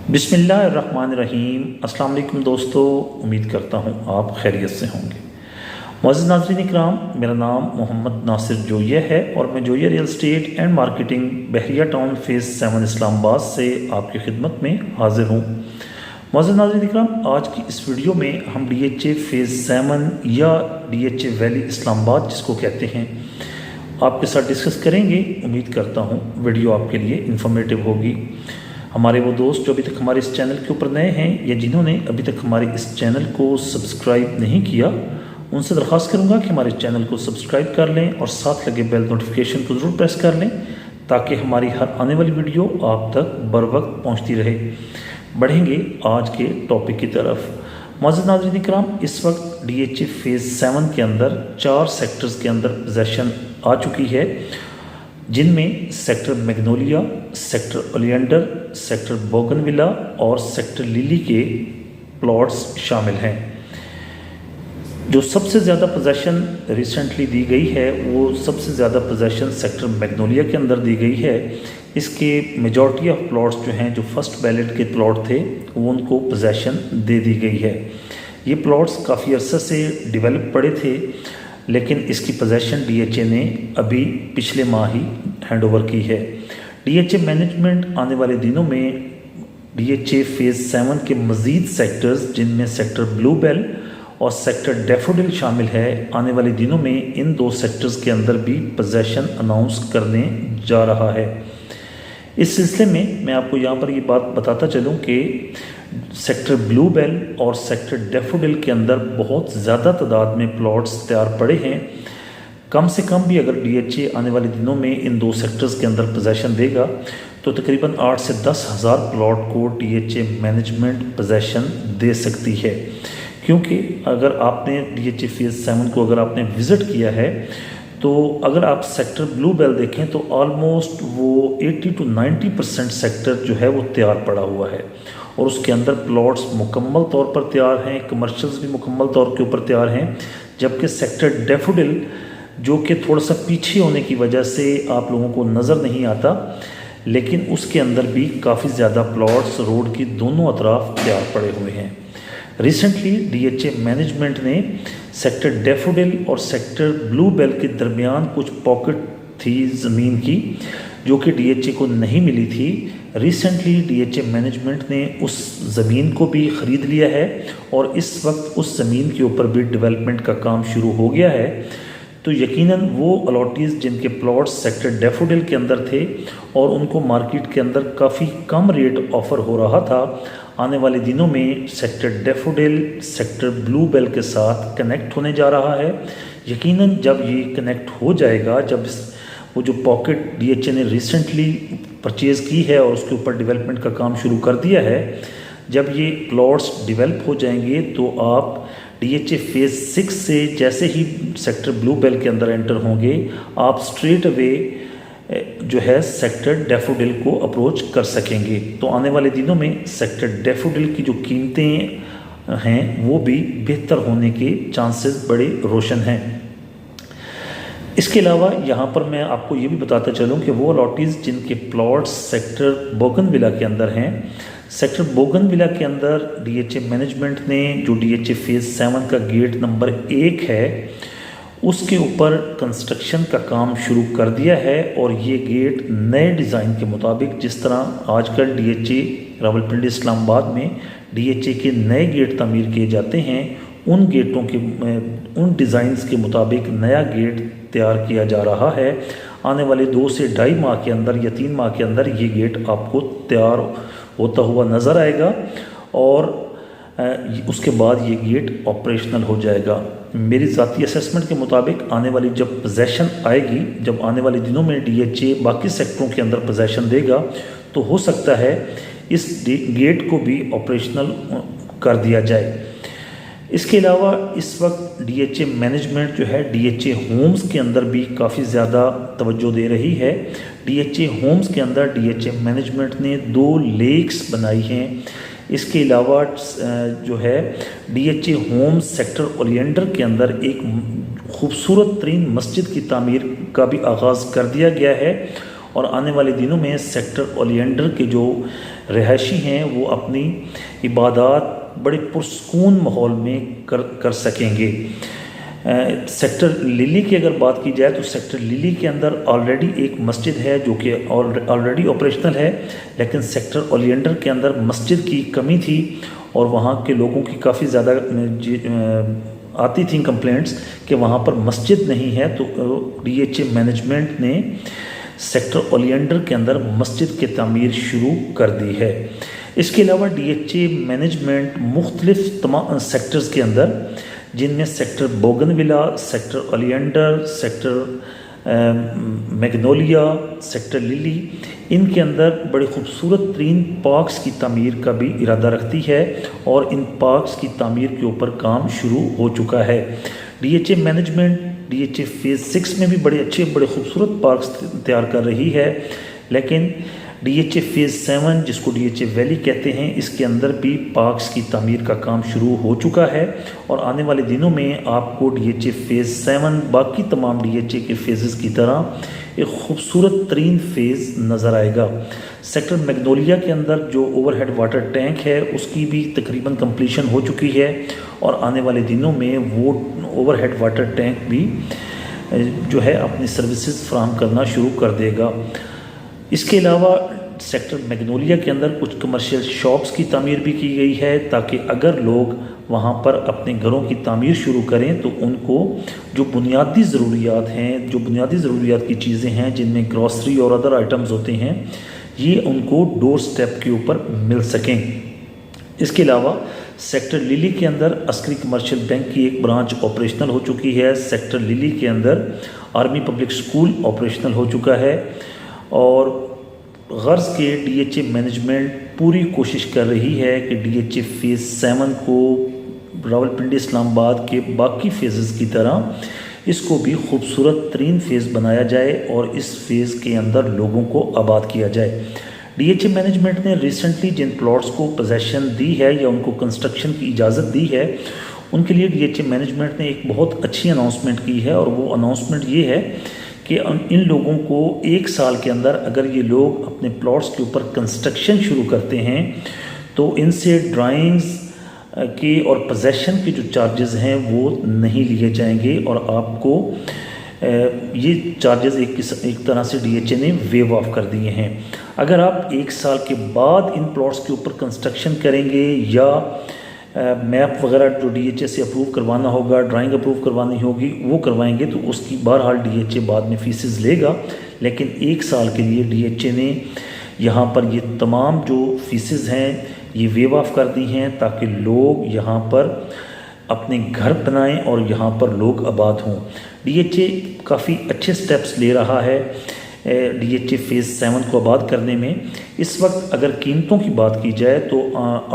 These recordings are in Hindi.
बिस्मिल्लाहिर्रहमानिर्रहीम। अस्सलाम वालेकुम दोस्तों, उम्मीद करता हूँ आप खैरियत से होंगे। मुअज़्ज़िज़ नाज़रीन इकराम, मेरा नाम मोहम्मद नासिर जोइया है और मैं Joiya real estate and marketing Bahria town phase 7 Islamabad से आपकी खिदमत में हाजिर हूँ। मुअज़्ज़िज़ नाज़रीन इकराम, आज की इस वीडियो में हम DHA फेज़ 7 या DHA वैली इस्लामाबाद जिसको कहते हैं आपके साथ डिस्कस करेंगे। उम्मीद करता हूँ वीडियो आपके लिए इंफॉर्मेटिव होगी। हमारे वो दोस्त जो अभी तक हमारे इस चैनल के ऊपर नए हैं या जिन्होंने अभी तक हमारे इस चैनल को सब्सक्राइब नहीं किया, उनसे दरख्वास्त करूंगा कि हमारे चैनल को सब्सक्राइब कर लें और साथ लगे बेल नोटिफिकेशन को ज़रूर प्रेस कर लें ताकि हमारी हर आने वाली वीडियो आप तक बर वक्त पहुँचती रहे। बढ़ेंगे आज के टॉपिक की तरफ। मुअज़्ज़िज़ नाज़रीन इकराम, इस वक्त DHA फेज़ 7 के अंदर 4 सेक्टर्स के अंदर पोजेसन आ चुकी है, जिनमें sector Magnolia, sector oleander, sector bougainvillea और सेक्टर लिली के प्लॉट्स शामिल हैं। जो सबसे ज़्यादा पोजेसन रिसेंटली दी गई है वो सबसे ज़्यादा पोजेसन सेक्टर मैग्नोलिया के अंदर दी गई है। इसके मेजॉरिटी ऑफ प्लॉट्स जो हैं, जो फर्स्ट बैलेट के प्लॉट थे, वो उनको पोजेसन दे दी गई है। ये प्लॉट्स काफ़ी अरसे से डेवलप पड़े थे, लेकिन इसकी पोजेसन DHA ने अभी पिछले माह ही हैंडओवर की है। DHA मैनेजमेंट आने वाले दिनों में DHA फेज़ 7 के मज़ीद सेक्टर्स, जिनमें सेक्टर ब्लूबेल और सेक्टर डैफोडिल शामिल है, आने वाले दिनों में इन 2 सेक्टर्स के अंदर भी पोजेसन अनाउंस करने जा रहा है। इस सिलसिले में मैं आपको यहाँ पर ये बात बताता चलूँ कि सेक्टर ब्लूबेल और सेक्टर डैफोडिल के अंदर बहुत ज़्यादा तादाद में प्लॉट्स तैयार पड़े हैं। कम से कम भी अगर DHA आने वाले दिनों में इन 2 सेक्टर्स के अंदर पोजेसन देगा तो तकरीबन 8 से 10 हज़ार प्लॉट को DHA मैनेजमेंट पोजेसन दे सकती है। क्योंकि अगर आपने DHA फेज़ 7 को अगर आपने विज़िट किया है तो अगर आप सेक्टर ब्लूबेल देखें तो ऑलमोस्ट वो 80 to 90% सेक्टर जो है वो तैयार पड़ा हुआ है और उसके अंदर प्लॉट्स मुकम्मल तौर पर तैयार हैं, कमर्शियल्स भी मुकम्मल तौर के ऊपर तैयार हैं। जबकि सेक्टर डैफोडिल जो कि थोड़ा सा पीछे होने की वजह से आप लोगों को नज़र नहीं आता, लेकिन उसके अंदर भी काफ़ी ज़्यादा प्लॉट्स रोड की दोनों अतराफ तैयार पड़े हुए हैं। रिसेंटली DHA मैनेजमेंट ने सेक्टर डैफोडिल और सेक्टर ब्लूबेल के दरमियान कुछ पॉकेट थी ज़मीन की, जो कि DHA को नहीं मिली थी। रिसेंटली DHA मैनेजमेंट ने उस ज़मीन को भी ख़रीद लिया है और इस वक्त उस ज़मीन के ऊपर भी डेवलपमेंट का काम शुरू हो गया है। तो यकीनन वो अलॉटीज़ जिनके प्लॉट्स सेक्टर डैफोडिल के अंदर थे और उनको मार्केट के अंदर काफ़ी कम रेट ऑफ़र हो रहा था, आने वाले दिनों में सेक्टर डैफोडिल सेक्टर ब्लूबेल के साथ कनेक्ट होने जा रहा है। यकीनन जब ये कनेक्ट हो जाएगा, जब वो जो पॉकेट DHA ने रिसेंटली परचेज़ की है और उसके ऊपर डेवलपमेंट का काम शुरू कर दिया है, जब ये प्लॉट्स डेवलप हो जाएंगे तो आप DHA फेज़ 6 से जैसे ही सेक्टर ब्लूबेल के अंदर एंटर होंगे, आप स्ट्रेट अवे जो है सेक्टर डैफोडिल को अप्रोच कर सकेंगे। तो आने वाले दिनों में सेक्टर डैफोडिल की जो कीमतें हैं वो भी बेहतर होने के चांसेस बड़े रोशन हैं। इसके अलावा यहाँ पर मैं आपको ये भी बताता चलूँ कि वो अलॉटीज़ जिनके प्लॉट्स सेक्टर बोगनविला के अंदर हैं, सेक्टर बोगनविला के अंदर DHA मैनेजमेंट ने जो DHA फेज़ 7 का गेट नंबर 1 है उसके ऊपर कंस्ट्रक्शन का काम शुरू कर दिया है और ये गेट नए डिज़ाइन के मुताबिक, जिस तरह आजकल DHA रावलपिंडी इस्लामाबाद में DHA के नए गेट तामीर किए जाते हैं, उन गेटों के उन डिज़ाइंस के मुताबिक नया गेट तैयार किया जा रहा है। आने वाले 2 से ढाई माह के अंदर या 3 माह के अंदर ये गेट आपको तैयार होता हुआ नज़र आएगा और उसके बाद ये गेट ऑपरेशनल हो जाएगा। मेरी ज़ाती असेसमेंट के मुताबिक आने वाली जब पोजेसन आएगी, जब आने वाले दिनों में DHA बाकी सेक्टरों के अंदर पोजेसन देगा, तो हो सकता है इस गेट को भी ऑपरेशनल कर दिया जाए। इसके अलावा इस वक्त DHA मैनेजमेंट जो है DHA होम्स के अंदर भी काफ़ी ज़्यादा तवज्जो दे रही है। DHA होम्स के अंदर DHA मैनेजमेंट ने 2 लेक्स बनाई हैं। इसके अलावा जो है DHA होम्स सेक्टर ओलियंडर के अंदर एक खूबसूरत तरीन मस्जिद की तामीर का भी आगाज़ कर दिया गया है और आने वाले दिनों में सेक्टर ओलियंडर के जो रहायशी हैं वो अपनी इबादत बड़े पुरसकून माहौल में कर सकेंगे। सेक्टर लिली की अगर बात की जाए तो सेक्टर लिली के अंदर ऑलरेडी एक मस्जिद है जो कि ऑलरेडी ऑपरेशनल है, लेकिन सेक्टर ओलियंडर के अंदर मस्जिद की कमी थी और वहाँ के लोगों की काफ़ी ज़्यादा आती थी कंप्लेंट्स कि वहाँ पर मस्जिद नहीं है। तो DHA मैनेजमेंट ने सेक्टर ओलियंडर के अंदर मस्जिद की तामीर शुरू कर दी है। इसके अलावा DHA मैनेजमेंट मुख्तलिफ तमाम सेक्टर्स के अंदर, जिनमें sector bougainvillea, sector oleander, sector Magnolia, sector lily, इनके अंदर बड़े खूबसूरत तरीन पार्क्स की तामीर का भी इरादा रखती है और इन पार्क्स की तामीर के ऊपर काम शुरू हो चुका है। DHA मैनेजमेंट DHA फेज़ 6 में भी बड़े अच्छे बड़े खूबसूरत पार्क्स तैयार कर रही है, लेकिन DHA फेज़ 7 जिसको DHA वैली कहते हैं, इसके अंदर भी पार्क्स की तामीर का काम शुरू हो चुका है और आने वाले दिनों में आपको DHA फेज़ 7 बाकी तमाम DHA के फेजेस की तरह एक खूबसूरत तरीन फेज़ नज़र आएगा। सेक्टर मैग्नोलिया के अंदर जो ओवरहेड वाटर टैंक है उसकी भी तकरीबन कंप्लीशन हो चुकी है और आने वाले दिनों में वो ओवरहेड वाटर टैंक भी जो है अपनी सर्विसेज फ्राहम करना शुरू कर देगा। इसके अलावा सेक्टर मैग्नोलिया के अंदर कुछ कमर्शियल शॉप्स की तामीर भी की गई है ताकि अगर लोग वहाँ पर अपने घरों की तामीर शुरू करें तो उनको जो बुनियादी ज़रूरियात हैं, जो बुनियादी ज़रूरियात की चीज़ें हैं जिनमें ग्रॉसरी और अदर आइटम्स होते हैं, ये उनको डोर स्टेप के ऊपर मिल सकें। इसके अलावा सेक्टर लिली के अंदर अस्करी कमर्शियल बैंक की एक ब्रांच ऑपरेशनल हो चुकी है। सेक्टर लिली के अंदर आर्मी पब्लिक स्कूल ऑपरेशनल हो चुका है और गर्ज के DHA मैनेजमेंट पूरी कोशिश कर रही है कि DHA फेज़ 7 को रावलपिंडी इस्लामाबाद के बाकी फेजेस की तरह इसको भी खूबसूरत तरीन फ़ेज़ बनाया जाए और इस फेज़ के अंदर लोगों को आबाद किया जाए। DHA मैनेजमेंट ने रिसेंटली जिन प्लॉट्स को पोजेसन दी है या उनको कंस्ट्रक्शन की इजाज़त दी है, उनके लिए DHA मैनेजमेंट ने एक बहुत अच्छी अनाउंसमेंट की है और वो अनाउंसमेंट ये है कि इन लोगों को 1 साल के अंदर अगर ये लोग अपने प्लॉट्स के ऊपर कंस्ट्रक्शन शुरू करते हैं तो इनसे ड्राइंग्स के और पोजेसन के जो चार्जेस हैं वो नहीं लिए जाएंगे और आपको ये चार्जेस एक तरह से DHA ने वेव ऑफ कर दिए हैं। अगर आप 1 साल के बाद इन प्लॉट्स के ऊपर कंस्ट्रक्शन करेंगे या मैप वगैरह जो DHA से अप्रूव करवाना होगा, ड्राइंग अप्रूव करवानी होगी, वो करवाएंगे तो उसकी बहरहाल DHA बाद में फीसेस लेगा, लेकिन 1 साल के लिए DHA ने यहाँ पर ये तमाम जो फीसेस हैं ये वेव ऑफ कर दी हैं ताकि लोग यहाँ पर अपने घर बनाएं और यहाँ पर लोग आबाद हों। DHA काफ़ी अच्छे स्टेप्स ले रहा है DHA फेज़ 7 को आबाद करने में। इस वक्त अगर कीमतों की बात की जाए तो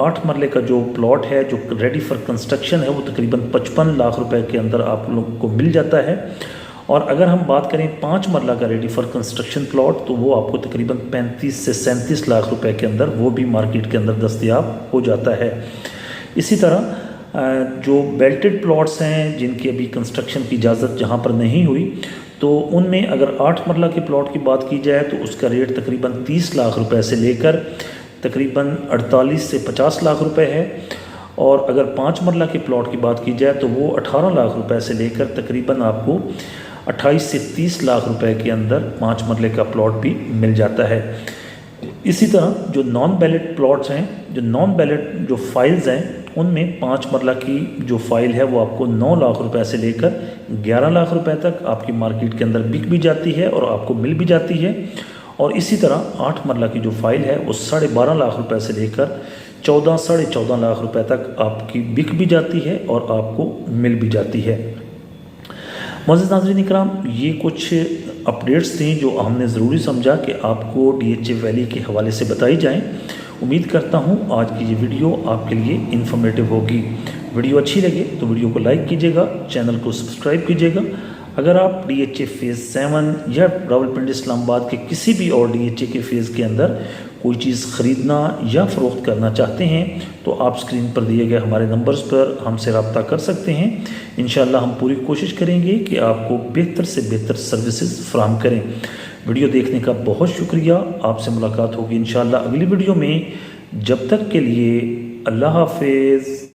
8 मरले का जो प्लॉट है जो रेडी फॉर कंस्ट्रक्शन है वो तकरीबन 55 लाख रुपए के अंदर आप लोगों को मिल जाता है और अगर हम बात करें 5 मरला का रेडी फॉर कंस्ट्रक्शन प्लॉट तो वो आपको तकरीबन 35 से 37 लाख रुपए के अंदर वो भी मार्केट के अंदर दस्तयाब हो जाता है। इसी तरह जो बेल्टेड प्लॉट्स हैं जिनकी अभी कंस्ट्रक्शन की इजाज़त जहाँ पर नहीं हुई तो उनमें अगर 8 मरला के प्लॉट की बात की जाए तो उसका रेट तकरीबन 30 लाख रुपए से लेकर तकरीबन 48 से 50 लाख रुपए है और अगर 5 मरला के प्लॉट की बात की जाए तो वो 18 लाख रुपए से लेकर तकरीबन आपको 28 से 30 लाख रुपए के अंदर 5 मरले का प्लॉट भी मिल जाता है। इसी तरह जो नॉन बैलेट प्लॉट्स हैं, जो नॉन बैलेट जो फाइल्स हैं, उनमें 5 मरला की जो फाइल है वो आपको 9 लाख रुपए से लेकर 11 लाख रुपए तक आपकी मार्केट के अंदर बिक भी जाती है और आपको मिल भी जाती है। और इसी तरह 8 मरला की जो फाइल है वो 12.5 लाख रुपए से लेकर 14 साढ़े 14 लाख रुपए तक आपकी बिक भी जाती है और आपको मिल भी जाती है। मोअज़्ज़िज़ नाज़रीन इकराम, ये कुछ अपडेट्स थी जो हमने ज़रूरी समझा कि आपको DHA वैली के हवाले से बताई जाएं। उम्मीद करता हूँ आज की ये वीडियो आपके लिए इन्फॉर्मेटिव होगी। वीडियो अच्छी लगे तो वीडियो को लाइक कीजिएगा, चैनल को सब्सक्राइब कीजिएगा। अगर आप DHA फेज़ 7 या रावलपिंडी इस्लामाबाद के किसी भी और DHA के फेज़ के अंदर कोई चीज़ ख़रीदना या फ़रोख्त करना चाहते हैं तो आप स्क्रीन पर दिए गए हमारे नंबर्स पर हमसे रब्ता कर सकते हैं। इंशाअल्लाह हम पूरी कोशिश करेंगे कि आपको बेहतर से बेहतर सर्विसेज फ़राहम करें। वीडियो देखने का बहुत शुक्रिया। आपसे मुलाकात होगी इंशाअल्लाह अगली वीडियो में। जब तक के लिए अल्लाह हाफिज़।